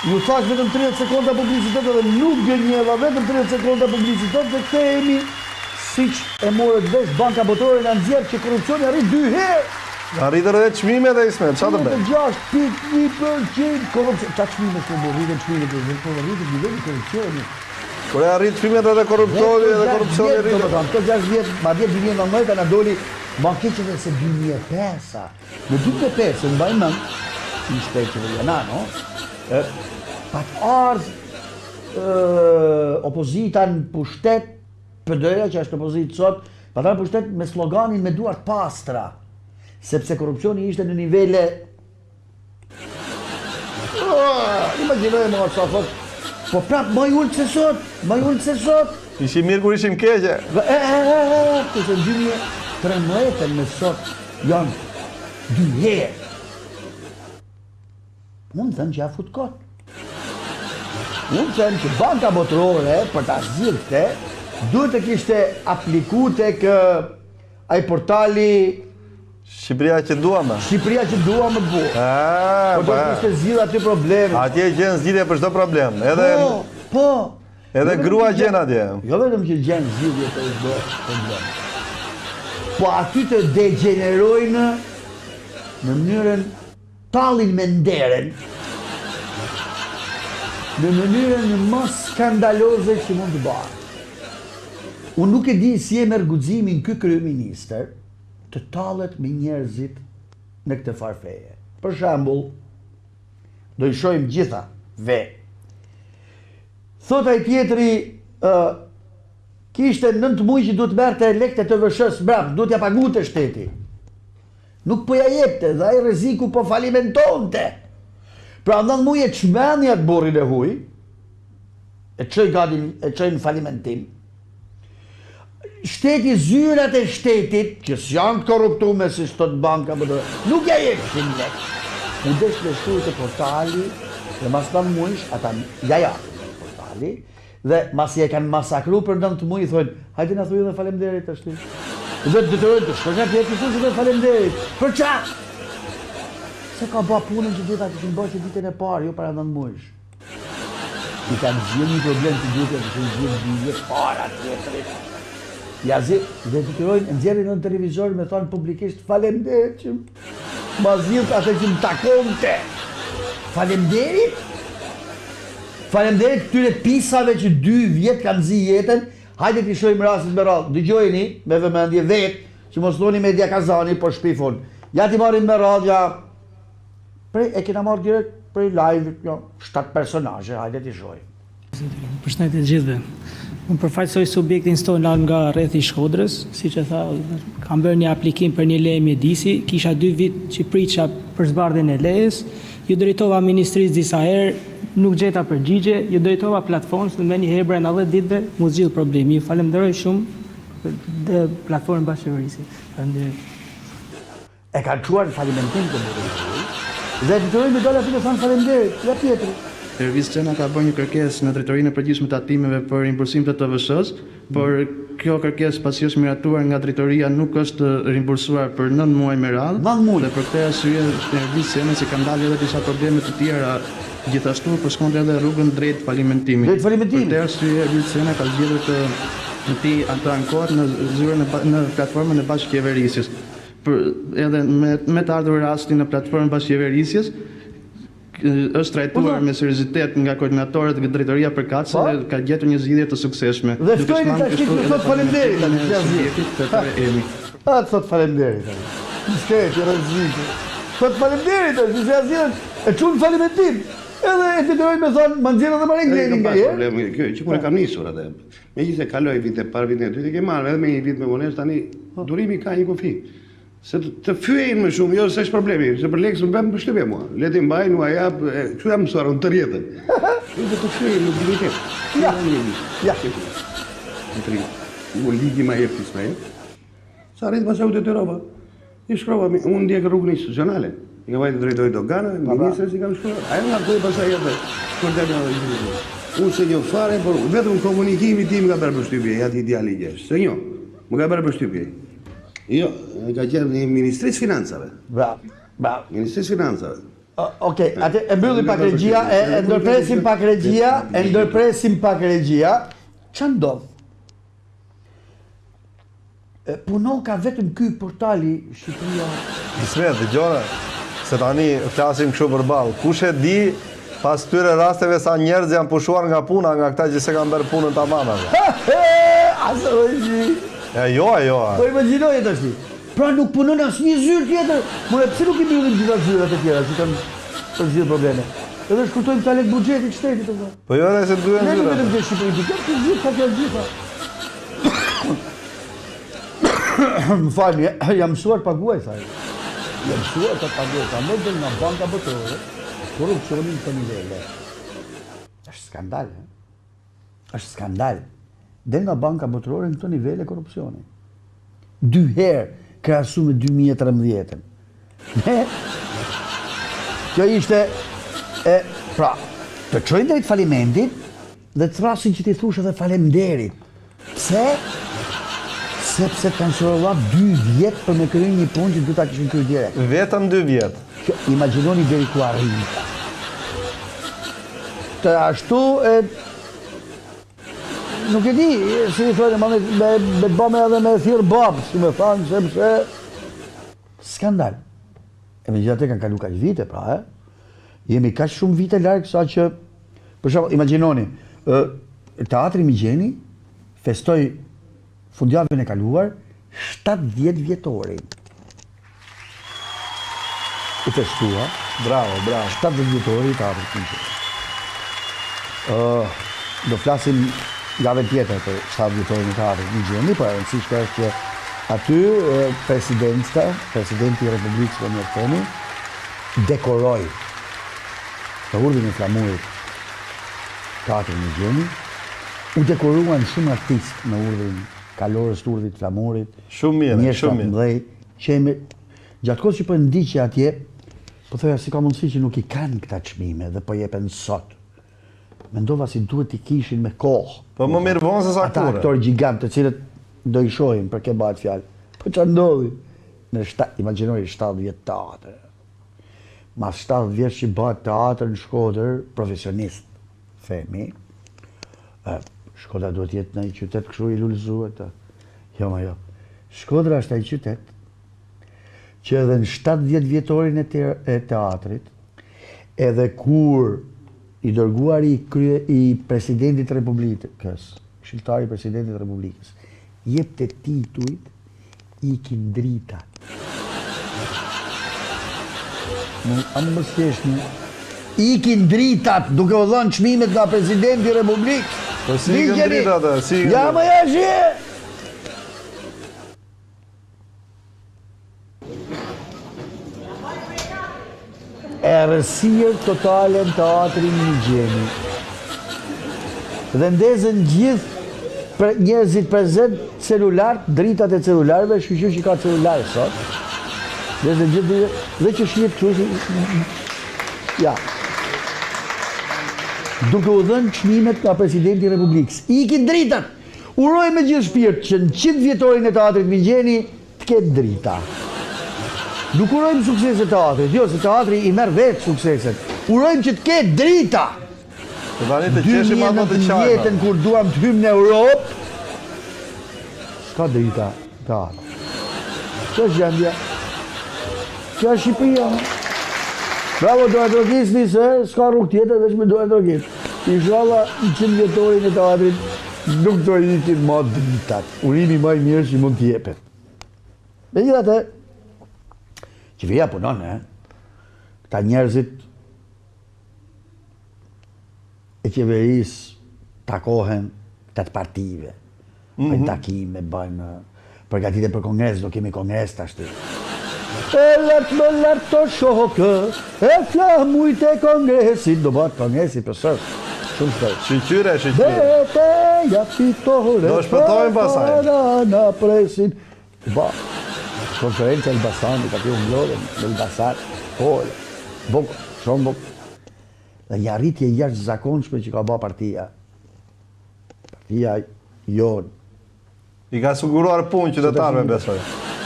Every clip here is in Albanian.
Ju thash vetëm 30 sekonda publicitet dhe nuk gënjeva, vetëm 30 sekonda publicitet dhe kthehemi siç e morët vesh Banka Botërore na nxjerr që korrupsioni arrit 2 herë. Arritër edhe çmimet e Ismet, çfarë të bëj? 6.1% korrupsion. Ta çmimet po rritën çmimet, po rritën niveli i korrupsionit. Kur e arrit çmimet edhe korruptori rritet. Këto 6 vjet, madje 2019 na doli më keq edhe se 2005-a. Në 2005 mbaj mend, ishte qeveria no? Pat ardh opozita në pushtet, PD-ja që është opozitë sot, pat ardh pushtet me sloganin me duart pastra, sepse korrupsioni ishte në nivele imagjinojmë më sa thot, po prap më i ulët se sot, Ishim mirë kur ishim keqe. Këse në 2013 me sot janë 2 herë. Unë thënë që ja fut kot. Unë thënë që Banka Botërore, për ta zgjidhur këtë, duhet të kishte apliku tek ai portali Shqipëria që duam. Shqipëria që duam të buë. Po do të kishte zgjidhur aty probleme. Atje gjen zgjidhje për çdo problem. Edhe grua gjen atje. Jo vetëm që gjen zgjidhje për çdo problem. Po aty të degenerojnë në mënyrën tallin me nderen, në mënyrën më skandaloze që mund të bëhet. Unë nuk e di si e merr guximin ky kryeministër të tallet me njerëzit në këtë farfeje. Për shembull, do i shohim gjitha ve. Thot ai tjetri, kishte 9 muaj që duhet merrte lekët e TVSH-s mbrapa, duhet ja paguante shteti. Nuk po ja jepte, dhe ai rreziku po falimentonte. Pra 9 muaj e çmenja të burrin e huaj, e çoi në falimentim. Shteti, zyrat e shtetit, që s'janë të korruptume si thot banka, nuk ja jepshin lekë. U desh të shkruaj te portali, dhe mas 9 muajsh ata ja portali, dhe masi e kanë masakru për 9 muaj, thonë, hajde na thuaj edhe faleminderit tash. Dhe të detyrojnë të shkojnë atje të thoshë dhe faleminderit. Për çfarë? Se ka bë punën që duhet atë që bëj ditën e parë, jo para 9 muajsh. I kanë zgjedhur një problem që duhet të zgjidhë një para tjetrit. Ja dhe detyrojnë nxjerrin në televizor me thonë publikisht faleminderit që ma zgjidh atë që më takonte. Faleminderit? Faleminderit këtyre pisave që 2 vjet kanë zi jetën. Hajde t'i shohim rastin me radhë. Dëgjojeni me vëmendje vetë, që mos thoni Media Kazani po shpifun. Ja t'i marrim me radhë, ja. E kena marrë direkt prej live-it, 7 personazhe, hajde t'i shohim. Përshëndetje të gjithëve. Unë përfaqësoj subjektin Stonal nga rrethi i Shkodrës, siç e tha, kam bërë një aplikim për një leje mjedisi, kisha 2 vit që priça për zbardhjen e lejes, ju drejtova ministrisë disa herë, nuk gjeta përgjigje, ju drejtova platformës, në një herë brenda 10 ditëve mu zgjidh problemi. Ju falenderoj shumë dhe platformën bashkëqeverisë. Faleminderit. E kanë çuar falimentim të burrit. Dhe detyrojnë me dalë aty të thonë faleminderit, ja tjetri. Servis Çena ka bërë një kërkesë në drejtorinë e përgjithshme të tatimeve për rimbursim të TVSH-s, por kjo kërkesë pasi është miratuar nga drejtoria nuk është rimbursuar për 9 muaj me radhë. 9 muaj. Dhe për këtë arsye Servis Çena që kanë dalë edhe disa probleme të tjera, gjithashtu përshkonte edhe rrugën drejt falimentimit. Drejt falimentimit. Për këtë arsye Servis Çena ka zgjedhur të ankohet në zyrën në platformën e bashkëqeverisjes. Edhe me të ardhur rastin në platformën bashkëqeverisjes, është trajtuar me seriozitet nga koordinatorët dhe drejtoria përkatëse dhe ka gjetur një zgjidhje të suksesshme. Dhe ftojnë tash të thot faleminderit tani. Atë thot faleminderit tani. Skej, rreziku. Thot faleminderit tani, se azjen e çun falimentim. Edhe e detyrojnë me thonë, ma nxjerrën edhe marrën glenin nga herë. Problemi kjo, që kur e kam nisur atë. Megjithëse kaloi vite parë, vitin e dytë, ke marrë edhe me një vit me vonesë tani durimi ka një kufi. Se të fyejnë më shumë, jo se është problemi, se për lekë së më bëmë për shtypje mua. Leti mbaj, nuk a japë, që jam mësuar, unë të rjetën. Dhe të fyejnë në dignitet. Ja. Në ligi ma jepë tisma jepë. Sa rritë pas aute të roba. I shkrova, unë ndjekë rrugën institucionale. I ka vajtë drejtoj dogana, ministrës i kam shkrova. Ajo nga këtoj pasaj jetë, unë se një fare, por vetëm komunikimi tim ka bërë për shtypje, jati ideali gjesh. Se një, më ka bërë për shtypje. Jo, ka qenë një Ministrisë Financave. Bravo. Ministrisë Financave. Okej, atë e mbyllim pak regjia, e ndërpresim pak regjia, Ç'a ndodh? Punon ka vetëm ky portali Shqipëria. Ismet, dëgjore, se tani flasim kështu përballë. Kush e di pas këtyre rasteve sa njerëz janë pushuar nga puna, nga këta që se kanë bërë punën tamam atë. Asë është. Jo. Po imagjinoje tash ti. Pra nuk punon asnjë zyrë tjetër. More pse nuk I mbyllim gjitha zyrat e tjera që kanë përzier probleme. Edhe shkurtojmë ta lek buxhetit shtetit apo. Po jo, se duhen Ne zyra. vetëm të Shqipëri, këtë zyrë ka të gjitha. Më falni, jam mësuar paguaj, thaj. Jam mësuar të paguaj, ka më del nga banka botërore, korrupsionin të nivele. Është skandal, është skandal. Del nga banka botërore në këto nivele korrupsioni. 2 herë krahasu me 2013. Kjo ishte, pra, të çojnë drejt falimentit dhe të thrasin që ti thush edhe faleminderit. Pse? Sepse kanë shërolluar 2 vjet për me kryer një punë që duhet ta kishin kryer direkt. Vetëm 2 vjet. Kjo, imagjinoni deri ku arrita. Të ashtu, nuk e di, si I thonë, me të bëme edhe me thirr bab, si me thanë, sepse skandal. E megjithatë kanë kalu kaq vite, pra, jemi kaq shumë vite larg sa që, për shembull, imagjinoni, Teatri Migjeni festoi fundjavën e kaluar 70 vjetorin. U festua, Bravo. 70 vjetori I Teatrit Migjeni. Do flasim javën tjetër për 70 vjetorin e Teatrit Migjeni, por e rëndësishme është që aty presidenti I Republikës Vladimir Thoni dekoroi të urdhën e flamurit Teatrin Migjeni, u dekoruan shumë artistë në urdhën kalorës të urdhit flamurit, Shumë mirë, njerëz shumë mirë. mëdhej, që gjatë kohës që po ndiqja atje, po thoya si ka mundësi që nuk I kanë këta çmime dhe po jepen sot. Mendova si duhet I kishin me kohë. Po më mirë vonë se sa Ata kurrë. aktorë gjigant të cilët do I shohim për ke bëhet fjalë. Po ç'a ndodhi? Imagjinoj 70 vjet teatër. Mas 70 vjet që bëhet teatër në Shkodër, profesionist, themi. Shkodra duhet jetë në një qytet kështu I lullëzuar. Jo. Shkodra është ai qytet që edhe në 70 vjetorin e teatrit, edhe kur I dërguari I presidentit Republikës, këshilltari I presidentit Republikës, jepte titujt ikin dritat. A më mësjeshni? Ikin dritat duke u dhënë çmimet nga presidenti I Republikës. Po si ikin dritat, Ja më jashje! Errësirë totale në Teatrin Migjeni. Dhe ndezën gjithë njerëzit prezent celular, dritat e celularëve, shqyqyr që ka celular sot. Ndezën gjithë dhe që shqiet kështu. Ja. Duke u dhënë çmimet nga presidenti I Republikës. Ikin dritat. Uroj me gjithë shpirt që në 100 vjetorin e Teatrit Migjeni të ketë drita. Nuk urojmë sukseset teatrit, jo, se teatri I merr vetë sukseset. Urojmë që të ketë drita. Të tani të qeshim ato të 2019 kur duam të hymë në Europë, s'ka drita teatri. Kjo është gjendja. Kjo është Shqipëria. Bravo, do e drogisni se s'ka rrugë tjetër veç me do e drogis. Inshallah, në 100 vjetorin e teatrit nuk do ikin më dritat. Urimi më I mirë që mund t'jepet. Megjithatë, qeveria punon, këta njerëzit e qeverisë takohen 8 partive, bëjnë takime, bëjnë përgatitje për kongres, do kemi kongres tash. E lartë të shokë, e flamujt e kongresit, do bëhet kongresit për sërë, shumë shpejt. Shqyqyre. Beteja fitore, Do shpëtojmë pasaj. Na presin. Ba, konferenca Elbasanit, aty u mblodhen, Elbasan, buk, shumë buk. Dhe një arritje jashtëzakonshme që ka bë partia. Partia jonë. I ka siguruar punë qytetarëve besoj.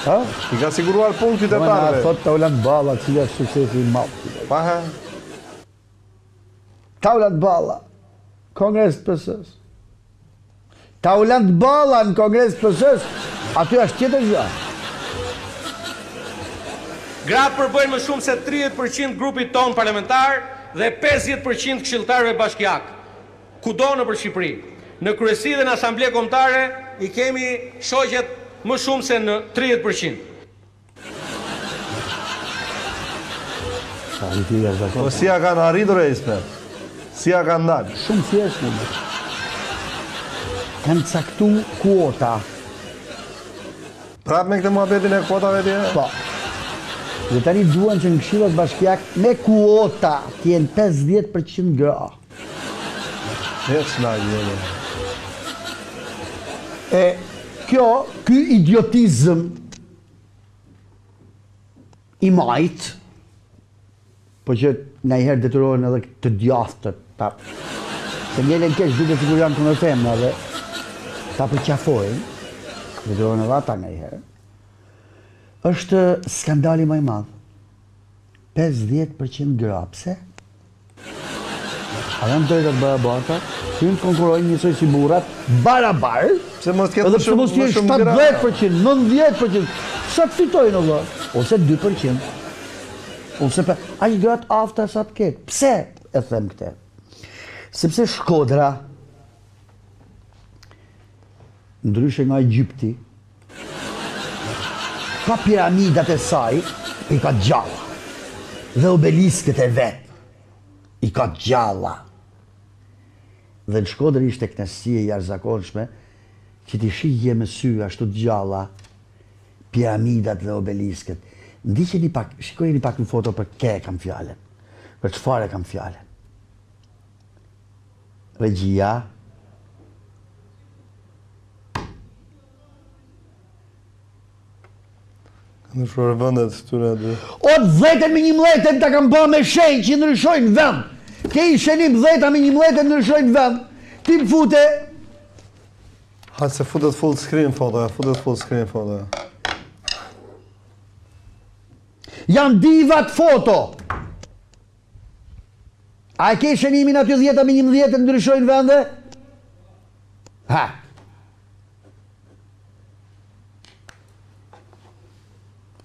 Ha? I ka siguruar punë Na qytetarëve. thot Taulant Balla, cili është suksesi i madh. Pa he. Taulant Balla, Kongres PS-s. Taulant Balla në Kongres PS-s, aty është tjetër gjë. Gratë përbëjnë më shumë se 30% grupit ton parlamentar dhe 50% këshilltarëve bashkiak, kudo në për Shqipëri. Në kryesi dhe në asamble kombëtare i kemi shoqet më shumë se në 30%. Sa i tjerë zakon. Po si ja kanë arritur e isme? Si ja kanë dalë? Shumë thjesht në kanë caktu kuota. Prap me këtë muhabetin e kuotave tje? Po. Dhe tani duan që në këshillat bashkiak me kuota t'jenë 50% gra. E ç'na jeni. E ky idiotizëm i majt, po që najherë detyrohen edhe të djathtët, se ngelen keq duke sikur janë kundër femrave, ta përqafojnë, detyrohen edhe ata najherë, është skandali më i madh. 50% gra, pse? A janë drejtat barabarta? Hynë të konkurojnë njësoj si burrat, barabar, Pse mos ketë edhe pse mos jenë 70%, 90%, sa të fitojnë o ose 2%. Ose për, aq gratë afta sa të ketë. Pse e them këtë? Sepse Shkodra, ndryshe nga Egjipti, ka piramidat e saj, i ka gjalla. Dhe obeliskët e vetë, i ka gjalla. Dhe në Shkodër ishte kënaqësi e jashtëzakonshme që ti shihje me sy ashtu të gjalla piramidat dhe obeliskët. Ndiqeni pak, shikojeni pak në foto për kë kam fjalën. Për çfarë kam fjalën. Regjia. Në shore vëndet këtyre dy. O të 10 me 11 ta kam bë me shenjë që ndryshojnë vend. Ke i shenim 10 me 11 ndryshojnë vend. Ti më fute. Ha se futet full screen fotoja, futet full screen fotoja. Janë divat foto. A e ke shenimin aty 10 me 11 ndryshojnë vende? Ha.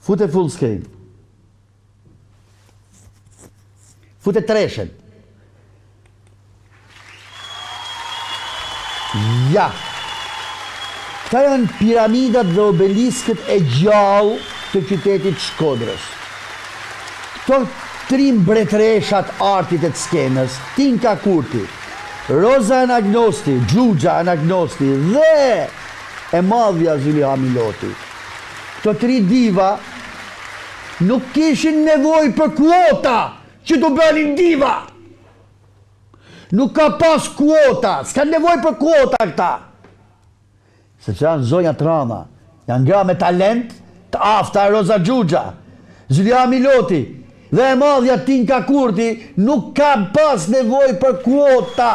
Fute full screen. Fute treshen. Ja. Këta janë piramidat dhe obeliskët e gjallë të qytetit Shkodrës. Këto 3 mbretëreshat artit e të skenës, Tinka Kurti, Roza Anagnosti, Xhuxha Anagnosti dhe e madhja Zulia Miloti. Këto 3 diva nuk kishin nevoj për kuota që të bënin diva. Nuk ka pas kuota, s'ka nevoj për kuota këta. Sepse janë zonja trama, janë gra me talent, të afta Roza Xhuxha, Zulia Miloti dhe e madhja Tinka Kurti nuk ka pas nevoj për kuota.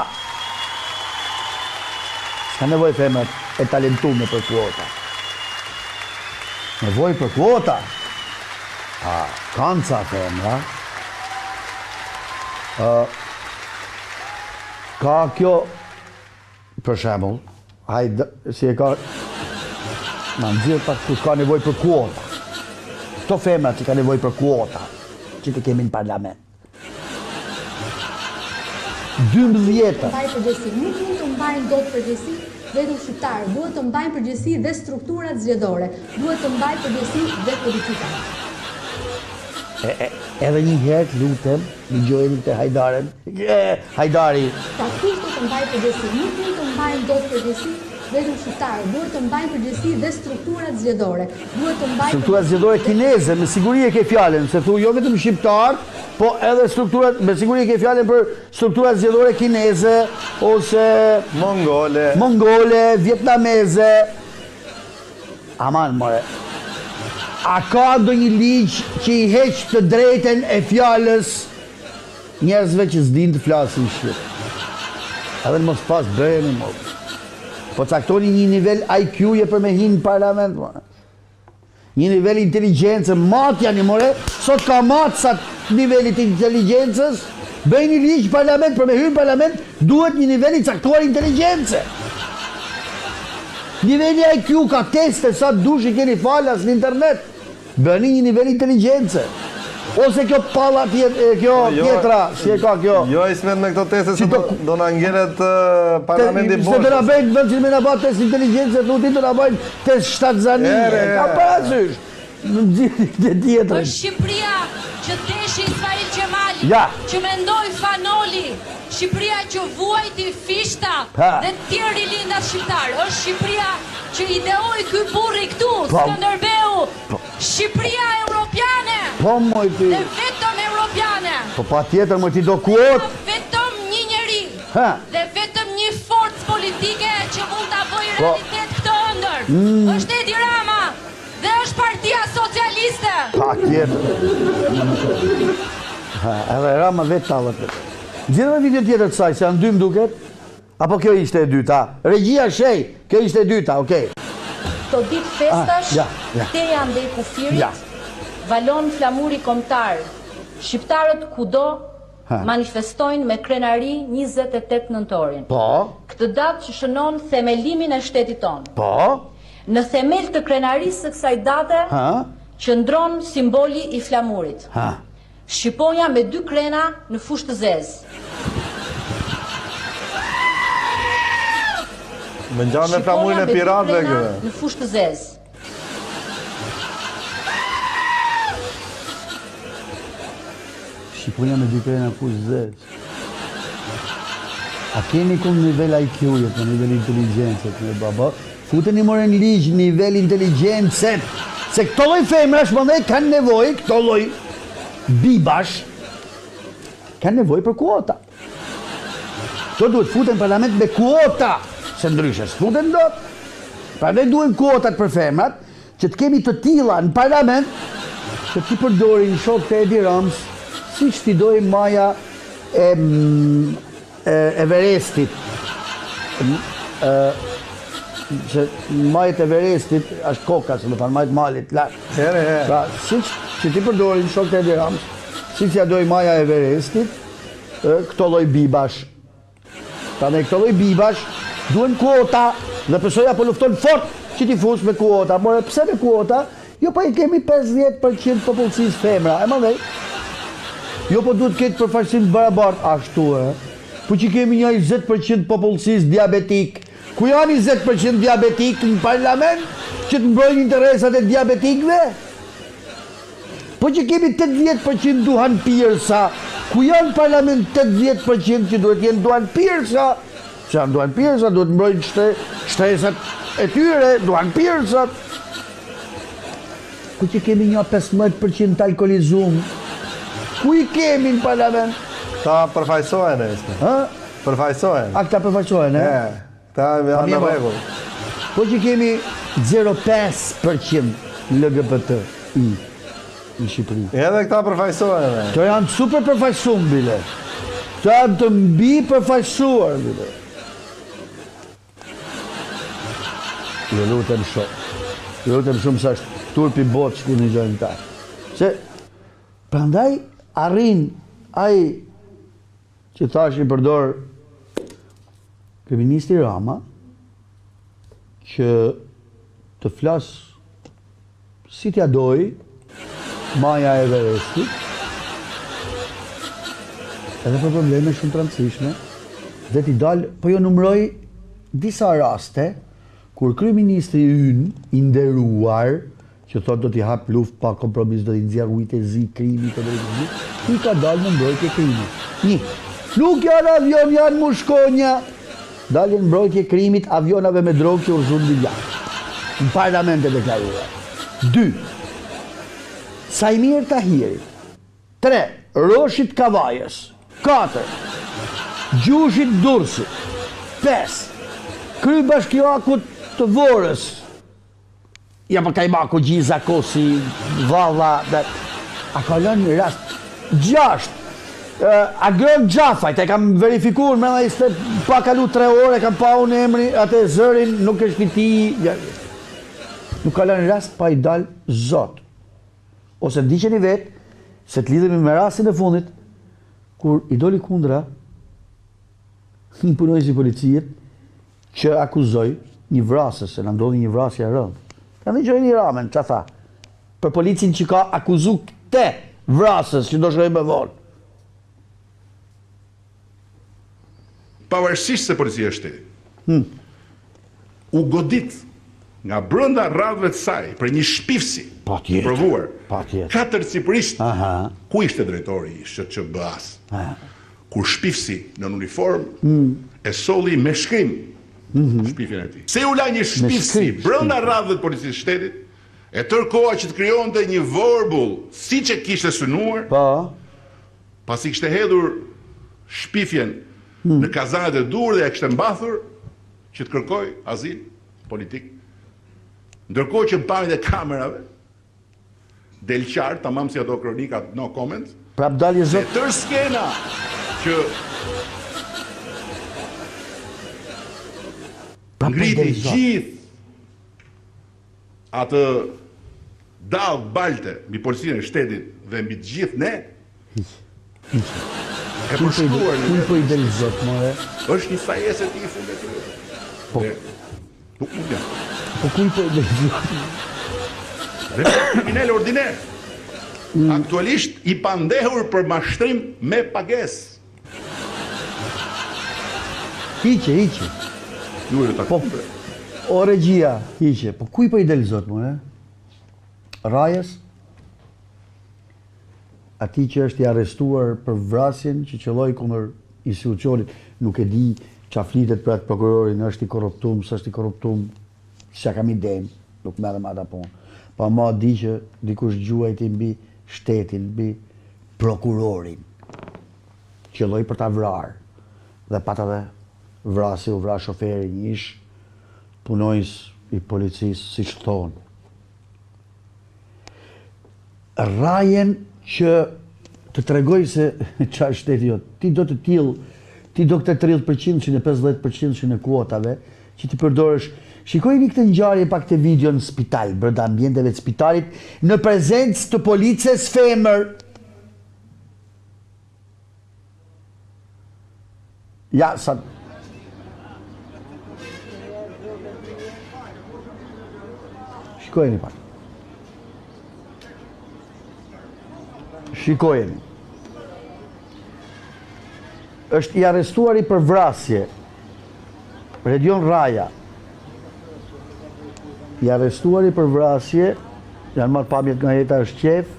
S'ka nevoj femrat e talentume për kuota. Nevoj për kuota. A, kanë ca femra. Ka kjo, për shembull, hajde, si e ka, në nëzirë pak kush ka nevoj për kuota. Këto femra që ka nevoj për kuota, që të kemi në parlament. 12. Mbajnë përgjegjësi, nuk mund të mbajnë dot përgjegjësi vetëm shqiptarë, duhet të mbajnë përgjegjësi dhe strukturat zgjedhore, duhet të mbajnë përgjegjësi dhe politika. Edhe një herë, lutem, dëgjojeni të Hajdaren. Hajdari. Pra kush do të mbajnë përgjegjësi, nuk mund të mbajnë dot përgjegjësi vetëm shqiptarë, duhet të mbajnë përgjegjësi dhe strukturat zgjedhore, duhet të mbajnë Strukturat zgjedhore kineze, me siguri e ke fjalën, se thu jo vetëm shqiptar, po edhe strukturat, me siguri e ke fjalën për strukturat zgjedhore kineze, ose mongole, vietnameze. Aman, more. A ka ndonjë ligj që i heq të drejten e fjalës njerëzve që s'din të flasin shqip? Edhe në mos pas bëjeni mos. Po caktoni një nivel IQ-je për me hinë në parlament, more. një nivel inteligjencë, matja një more, sot ka matësat nivelit inteligjencës, bëjnë një ligj parlament, për me hyrë parlament, duhet një nivel i caktuar inteligjencë. Niveli IQ ka teste sa dush i keni falas në internet, bëni një nivel inteligjencë. Ose kjo palla tjetra, si e ka kjo. Jo, Ismet me këto teste se do na ngjelet parlamenti Se do na boshës. bëjnë vend që me na bë test inteligjencë, thotë do na bëjnë test shtatzanie. Ka parasysh. Në gjithë tjetër. Është Shqipëria që deshi Ismail Gjemali, Ja. që mendoj Fanoli, Shqipëria që vuajti Fishta Ha. dhe tjerë rilindat shqiptar. Është Shqipëria që ideoi ky burri këtu, Skënderbeu. Shqipëria europiane Po moj ti. dhe vetëm europiane. Po pa tjetër më ti do kuot. Vetëm një njeri Ha. dhe vetëm një forcë politike që mund ta bëjë Po. realitet këtë ëndër. Është Edi Rama dhe është Partia Socialiste. Pa tjetër. Ha, edhe Rama vetë talët. Gjithë video tjetër të saj, se janë dy më duket? Apo kjo ishte e dyta? Regjia shej, kjo ishte e dyta, okej. Këto ditë festash, ja. te janë dhe i kufirit, Ja. valon flamuri kombëtar. Shqiptarët kudo Ha. manifestojnë me krenari 28 nëntorin. Po, Këtë datë që shënon themelimin e shtetit tonë. po, Në themel të krenarisë së kësaj date, ha, qëndron simboli i flamurit. ha. Shqiponja me 2 krena në fushë të zezë. Më ngjan me flamurin e piratëve kjo. Në fushë të zezë. Shqiponia me dy krena kush zez. A keni kun nivel IQ-jët, në nivel inteligjencët, me baba? Futeni more në ligj nivel inteligjencët. Se këto lloj femrash më kanë nevojë, këto lloj bibash, kanë nevojë për kuota. Këto duhet futen në parlament me kuota, se ndryshe s'futen dot. Prandaj duhen kuotat për femrat, që të kemi të tilla në parlament, që ti përdorin shok të Edi Rams, si që ti dojë maja e Everestit. Që majt Everestit është koka, se më thanë majt malit lartë. Pra, si që ti përdorin shok të Edi Rams, si që ja dojë maja Everestit, këto lloj bibash. Pra ne këto lloj bibash duhen kuota, dhe pësoja po lufton fort që ti fush me kuota. More pse me kuota? Jo po i kemi 50% popullsisë femra, e mandej. Jo po duhet këtë përfaqësim barabart ashtu e. Po që kemi një 20% popullsisë diabetik. Ku janë 20% diabetik në parlament që të mbrojnë interesat e diabetikëve? Po që kemi 80% duhan pirsa. Ku janë parlament 80% që duhet jenë duhan pirsa? Që janë duhan pirsa, duhet mbrojnë shtresat e tyre, duhan pirsat. Ku që kemi një 15% të alkoholizum? Ku i kemi në parlament? Ta përfaqësohen e isme. Ha? Përfaqësohen. A këta përfaqësohen, e? Ta janë në rregull. Po që kemi 0,5% LGBT-i në Shqipëri. Edhe këta përfaqësohen. Këto janë super përfaqësuar, bile. Këto janë të mbi përfaqësuar, bile. Jo lutem shumë. Jo lutem shumë sa është turpi botë që një gjojnë ta. Se, prandaj arrin ai që thash i përdor Kryeministri Rama që të flas si t'ja doj maja e Everestit edhe për probleme shumë të rëndësishme dhe t'i dalë, po jo numroj disa raste kur kryeministri ynë i nderuar që thot do t'i hap luftë pa kompromis, do t'i nxjerr ujtë e zi krimit e drejtësisë, i ka dalë në mbrojtje krimit. Një, nuk janë avion, janë mushkonja. Dalin mbrojtje krimit avionave me drogë që urxhun miliard. Në parlament e deklaruar. 2. Sajmir Tahiri. 3. Roshit Kavajës. 4. Gjushit Dursi. 5. Krybashkiakut të Vorës. Ja për Kajmaku Gjiza Kosi, Valla, a ka lënë rast. 6. Agron Gjafajt, e kam verifikuar me dhe ishte pa kalu 3 orë, e kam pa unë emri, atë zërin, nuk është i ti. nuk ka lënë rast pa i dalë zot. Ose ndiqeni vetë, se të lidhemi me rastin e fundit, kur i doli kundra një punojës i policijet që akuzoi një vrasës, se në ndodhi një vrasje e rëndë. Ka në gjojnë i ramen, që tha, për policin që ka akuzu këte vrasës që do shkojnë me vonë. Pavarësisht se policia e shtetit u godit nga brenda radhëve të saj për një shpifsi të provuar katërcipërisht ku ishte drejtori i SHQB-s, kur shpifsi në uniform e solli me shkrim shpifjen e tij. Se u la një shpifsi brenda radhëve të policisë së shtetit, e tërkoha që të krijonte një vorbull siç e kishte synuar, pasi kishte hedhur shpifjen në kazanet e dur dhe e kishte mbathur që të kërkoj azil politik. Ndërkohë që në pamjet e kamerave del qartë, tamam si ato kronikat no comment, prap dalje se zot. tërë skena që ngriti gjithë atë dallë balte mbi policinë e shtetit dhe mbi të gjithë ne, e përshkruar në po i del zot, more? është një sajesë e ti i fundet të vetë. Po. Nuk mund janë. Po kuj po i del zot? Dhe kriminal ordiner. Aktualisht i pandehur për mashtrim me pagesë. Hiqe. Ju e ta Po, o regjia, hiqe. Po kuj po i del zot, more? Rajës? Ati që është i arrestuar për vrasjen që qëlloi kundër institucionit, nuk e di qa flitet për atë prokurorin, është i korruptum, s'është i korruptum, s'ja kam idejnë, nuk merrem ata punë. Pa ma di që dikush gjuajti mbi shtetin, mbi prokurorin, qëlloi për ta vrarë, dhe pat edhe vrasi u vra shoferi një ish punojës i policisë, si që thonë. Rajen që të tregoj se qa është shteti jot, ti do të tillë, ti do këtë 30% që në 50% që në kuotave, që ti përdorësh. Shikojni këtë ngjarje pak të video në spital, brenda ambienteve të spitalit, në prezencë të policës femër. Ja, sa... Shikojni pak. Shikojeni. Është i arrestuari për vrasje. Redion Raja. I arrestuari për vrasje, janë marrë pamjet nga jeta është qef,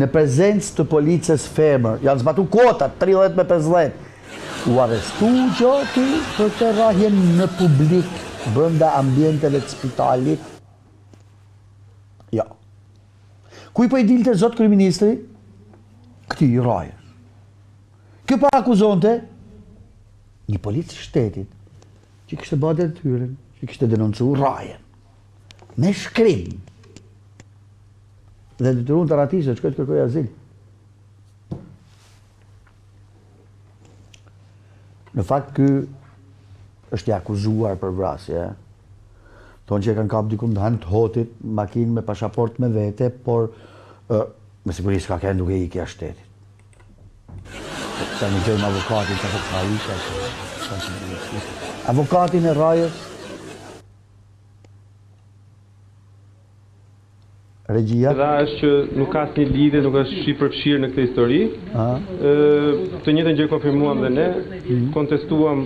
në prezencë të policës femër. Janë zbatu kotat, 30 me 50. U arrestu gjoti për të rrahjen në publik, brenda ambienteve të spitalit. Ja. Kuj po i dilte zot kryeministri? Këti i Rajës. Kjo pa akuzonte një policë shtetit që kishte bërë detyrën, që kishte denoncu Rajën. Me shkrim. Dhe detyrun të ratisë, që këtë kërkoj azil. Në fakt, ky është i akuzuar për vrasje. Thonë që e kanë kap dikun të hanë të hotit, makinë me pasaport me vete, por me sigurisë ka kënë duke i kja shtetit. Ta një gjojmë avokatin, ka të ka avokatin e Rajës, regjia. Edhe është që nuk ka asnjë lidhje, nuk është shi përfshirë në këtë histori. Të njëjtën gjë konfirmuam dhe ne, kontestuam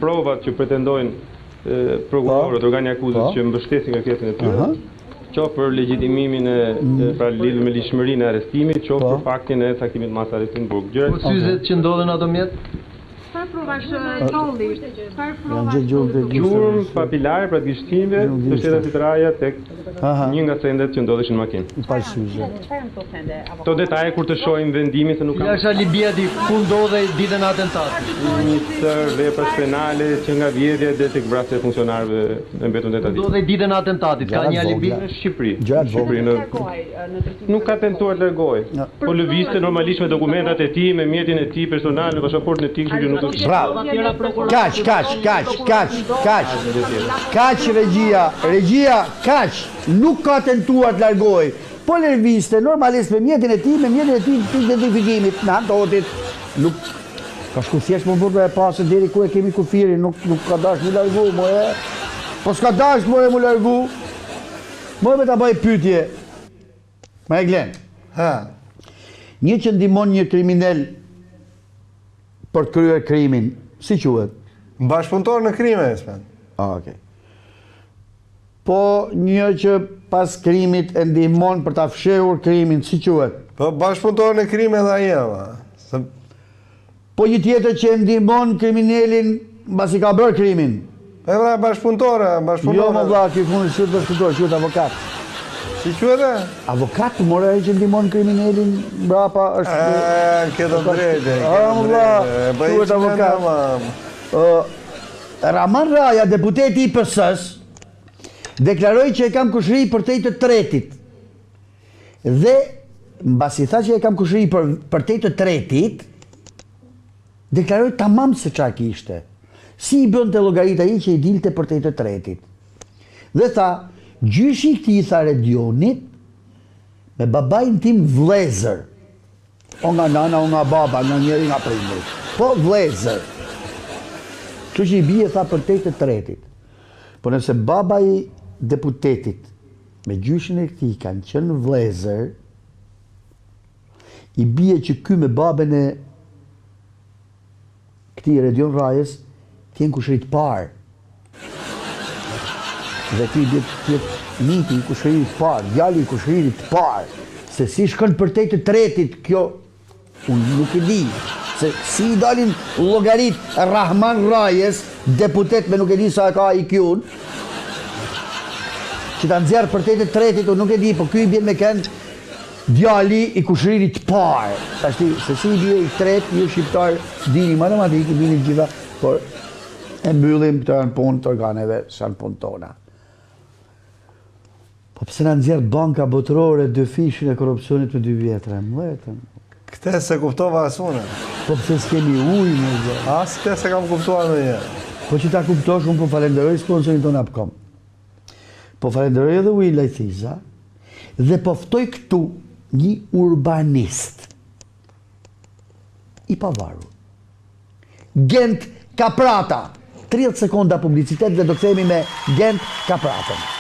provat që pretendojnë prokurorët, organi akuzës që mbështesin kërkesën e tyre. Qoftë për legjitimimin e pra lidhur me lishmërinë e arrestimit, qoftë për faktin e caktimit mas arrestimit në burg. Po syzet që ndodhen ato mjet? Çfarë provash tolli? Çfarë provash? Gjurmë papilare pra të gishtimeve të shtetasit Raja tek një nga sendet që ndodheshin në makinë. Pa syze. Këto detaje kur të shohim vendimin se nuk ka. Është alibia di ku ndodhej ditën e atentatit. Një sër vepra penale që nga vjedhja deri tek vrasja e funksionarëve në mbetun tentativë. Ndodhej ditën e atentatit, ka një alibi në Shqipëri. Nuk ka tentuar të largohej. Po lëvizte normalisht me dokumentat e tij, me mjetin e tij personal, me pasaportën e tij, që nuk Bravo. Kaq regjia, kaq. Nuk ka tentuar të largoj. Po lërviste, normalisht me mjetin e tij të identifikimit, në antotit, nuk ka shku thjesht më burdo e pasë deri ku e kemi kufirin, nuk ka dash më largu, mo e. Po s'ka dash more më largu. Mo e me ta bëj pyetje. Ma e Glen. Një që ndihmon një kriminal për të kryer krimin, si quhet? Bashkëpunëtor në krime, Spen. Okej. Po një që pas krimit e ndihmon për ta fshehur krimin, si quhet? Po bashkëpunëtor në krime dhe ajo, Po një tjetër që e ndihmon kriminalin mbasi ka bërë krimin. E vra bashkëpunëtore. Jo më vlla, ky fundi quhet bashkëpunëtor, quhet avokat. Si quhet? Avokat, more ai që ndihmon kriminalin mbrapa është. Ke të drejtë. Quhet avokat. Raman Raja, deputeti i PS-s, deklaroi që e kam kushëri për tej të tretit. Dhe mbasi tha që e kam kushëri për tej të tretit, deklaroi tamam se çfarë kishte. Si i bënte llogarit ai që i dilte për tej të tretit. Dhe tha, gjyshi i këtij tha Redionit me babain tim vëllezër. O nga nana, o nga baba, nga njeri nga prindrit. Po vëllezër. Kështu që i bie tha për tej të tretit. Po nëse baba i deputetit me gjyshin e këtij kanë qenë vëllezër, i bie që ky me babën e këtij Redion Rajës t'jen kushërit parë. Dhe ky tjetë niti i kushërit parë, djali i kushërit parë. Se si shkon për tej të tretit kjo, unë nuk e di. Se si i dalin llogarit Rahman Rajës, deputet me nuk e di sa ka IQ-n, që ta nxjerr për tej të tretit, unë nuk e di, po ky i bjen me kënd djali i kushërit parë. Tashti, se si i bie i tret, ju shqiptar dini matematikë, dini gjitha, por e mbyllim këto janë punë të organeve, janë punë tona. Po pse na nxjerr banka botërore 2 fishin e korrupsionit për 2 vjetra, mëtën. Këte se kuptova asune. Po pse s'kemi ujë, më zë. As këte se kam kuptuar në një. Po që ta kuptosh, unë po falenderoj sponsorin tonë Apcom. Po falenderoj edhe Ujë Lajthiza dhe po ftoj këtu një urbanist i pavarur. Gent Kaprata. 30 sekonda publicitet dhe do të themi me Gent Kapratën.